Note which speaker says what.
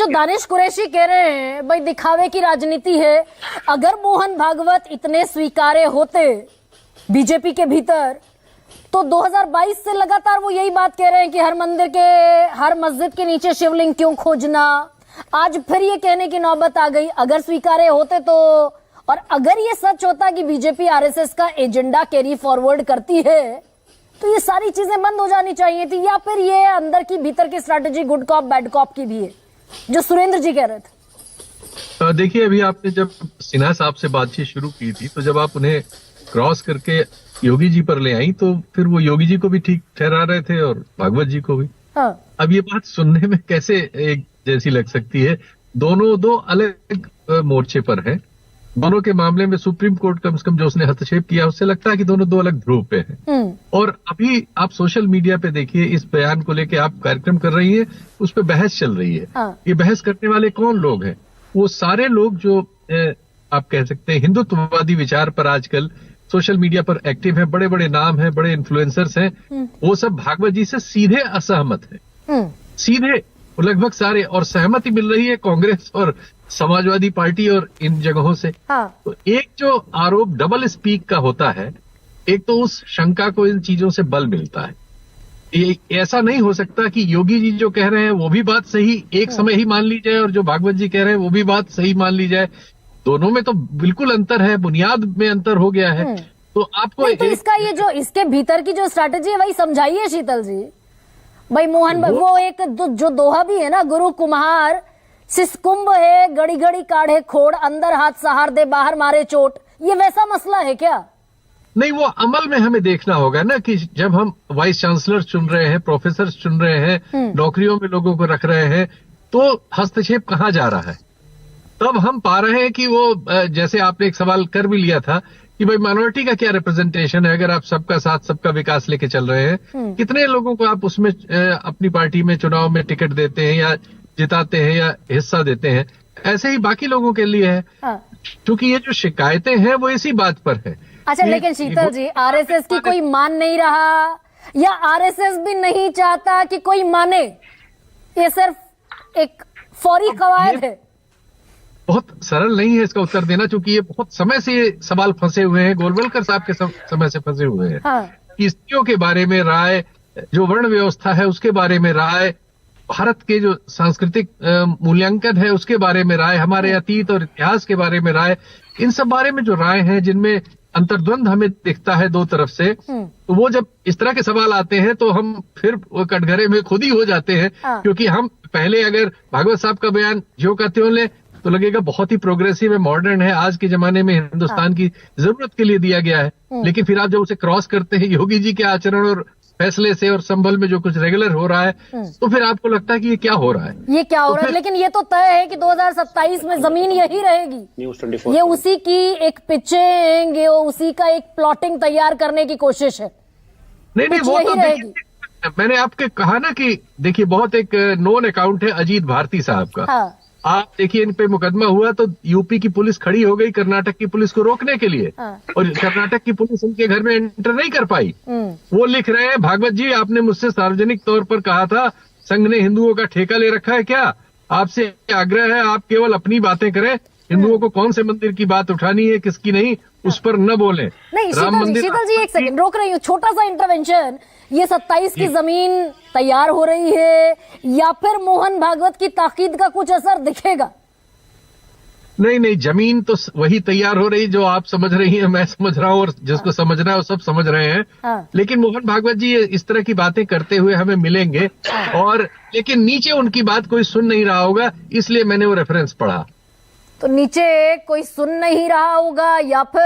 Speaker 1: जो दानिश कुरैशी कह रहे हैं भाई दिखावे की राजनीति है, अगर मोहन भागवत इतने स्वीकार्य होते बीजेपी के भीतर तो 2022 से लगातार वो यही बात कह रहे हैं कि हर मंदिर के हर मस्जिद के नीचे शिवलिंग क्यों खोजना। आज फिर ये कहने की नौबत आ गई अगर स्वीकार्य होते तो, और अगर ये सच होता कि बीजेपी आरएसएस का एजेंडा कैरी फॉरवर्ड करती है तो ये सारी चीजें बंद हो जानी चाहिए थी, या फिर ये अंदर की भीतर की strategy good cop bad cop की भी है जो सुरेंद्र जी कह रहे थे।
Speaker 2: देखिए, अभी आपने जब सिन्हा साहब से बातचीत शुरू की थी तो जब आप उन्हें क्रॉस करके योगी जी पर ले आई तो फिर वो योगी जी को भी ठीक ठहरा रहे थे और भागवत जी को भी।
Speaker 1: हाँ।
Speaker 2: अब ये बात सुनने में कैसे एक जैसी लग सकती है? दोनों दो अलग मोर्चे पर हैं। दोनों के मामले में सुप्रीम कोर्ट कम से कम जो उसने हस्तक्षेप किया उससे लगता है कि दोनों दो अलग ध्रुव पे हैं। और अभी आप सोशल मीडिया पे देखिए, इस बयान को लेके आप कार्यक्रम कर रही है, उस पर बहस चल रही है।
Speaker 1: हाँ।
Speaker 2: ये बहस करने वाले कौन लोग हैं? वो सारे लोग जो आप कह सकते हैं हिंदुत्ववादी विचार पर आजकल सोशल मीडिया पर एक्टिव हैं, बड़े बड़े नाम हैं, बड़े इन्फ्लुएंसर्स हैं, वो सब भागवत जी से सीधे असहमत है। सीधे लगभग सारे, और सहमति मिल रही है कांग्रेस और समाजवादी पार्टी और इन जगहों से।
Speaker 1: हाँ।
Speaker 2: तो एक जो आरोप डबल स्पीक का होता है, एक तो उस शंका को इन चीजों से बल मिलता है। ये ऐसा नहीं हो सकता कि योगी जी जो कह रहे हैं वो भी बात सही एक समय ही मान ली जाए और जो भागवत जी कह रहे हैं वो भी बात सही मान ली जाए। दोनों में तो बिल्कुल अंतर है, बुनियाद में अंतर हो गया है। तो आपको
Speaker 1: तो इसका ये जो इसके भीतर की जो स्ट्रैटेजी है वही समझाइए शीतल जी। भाई मोहन वो एक जो दोहा भी है ना, गुरु कुम्हार सिसकुंभ है, गड़ी गड़ी काढ़े खोड़, अंदर हाथ सहार दे बाहर मारे चोट, ये वैसा मसला है क्या?
Speaker 2: नहीं, वो अमल में हमें देखना होगा ना कि जब हम वाइस चांसलर चुन रहे हैं, प्रोफेसर चुन रहे हैं, नौकरियों में लोगों को रख रहे हैं, तो हस्तक्षेप कहाँ जा रहा है? तब हम पा रहे हैं कि वो जैसे आपने एक सवाल कर भी लिया था कि भाई माइनॉरिटी का क्या रिप्रेजेंटेशन है अगर आप सबका साथ सबका विकास लेके चल रहे हैं। कितने लोगों को आप उसमें अपनी पार्टी में चुनाव में टिकट देते हैं या जिताते हैं या हिस्सा देते हैं? ऐसे ही बाकी लोगों के लिए है। क्योंकि ये जो शिकायतें हैं वो इसी बात पर है।
Speaker 1: अच्छा, लेकिन शीतल जी आरएसएस की कोई मान नहीं रहा या आरएसएस भी नहीं चाहता कि कोई माने? ये सिर्फ एक फौरी कवायद है।
Speaker 2: बहुत सरल नहीं है इसका उत्तर देना, क्योंकि ये बहुत समय से ये सवाल फंसे हुए हैं, गोलवलकर साहब के समय से फंसे हुए हैं।
Speaker 1: हाँ।
Speaker 2: कि स्त्रियों के बारे में राय, जो वर्ण व्यवस्था है उसके बारे में राय, भारत के जो सांस्कृतिक मूल्यांकन है उसके बारे में राय, हमारे अतीत और इतिहास के बारे में राय, इन सब बारे में जो राय हैं जिनमें अंतर्द्वंद हमें दिखता है दो तरफ से, तो वो जब इस तरह के सवाल आते हैं तो हम फिर कटघरे में खुद ही हो जाते हैं। क्योंकि हम पहले अगर भागवत साहब का बयान ज्यों का त्यों ले तो लगेगा बहुत ही प्रोग्रेसिव है, मॉडर्न है, आज के जमाने में हिंदुस्तान की जरूरत के लिए दिया गया है। लेकिन फिर आप जब उसे क्रॉस करते हैं योगी जी के आचरण और फैसले से और संभल में जो कुछ रेगुलर हो रहा है, तो फिर आपको लगता है कि ये क्या हो रहा है,
Speaker 1: ये क्या हो रहा है। लेकिन ये तो तय है कि 2027 में जमीन यही रहेगी। ये उसी की एक पिचिंग, ये उसी का एक प्लॉटिंग तैयार करने की कोशिश है।
Speaker 2: नहीं वो तो रहेगी। मैंने आपके कहा ना कि देखिए बहुत एक नोन अकाउंट है अजीत भारती साहब का।
Speaker 1: हाँ।
Speaker 2: आप देखिए इन पे मुकदमा हुआ तो यूपी की पुलिस खड़ी हो गई कर्नाटक की पुलिस को रोकने के लिए। और कर्नाटक की पुलिस उनके घर में एंटर नहीं कर पाई। वो लिख रहे हैं, भागवत जी आपने मुझसे सार्वजनिक तौर पर कहा था संघ ने हिंदुओं का ठेका ले रखा है क्या? आपसे आग्रह है आप केवल अपनी बातें करें, हिंदुओं को कौन से मंदिर की बात उठानी है किसकी नहीं उस पर न बोले।
Speaker 1: नहीं शीतल जी एक सेकंड रोक रही हूँ, छोटा सा इंटरवेंशन। ये 27 की जमीन तैयार हो रही है या फिर मोहन भागवत की ताकीद का कुछ असर दिखेगा?
Speaker 2: नहीं, जमीन तो वही तैयार हो रही जो आप समझ रही हैं, मैं समझ रहा हूँ, और जिसको समझना है वो सब समझ रहे हैं। लेकिन मोहन भागवत जी इस तरह की बातें करते हुए हमें मिलेंगे, और लेकिन नीचे उनकी बात कोई सुन नहीं रहा होगा, इसलिए मैंने वो रेफरेंस पढ़ा।
Speaker 1: तो नीचे कोई सुन नहीं रहा होगा या फिर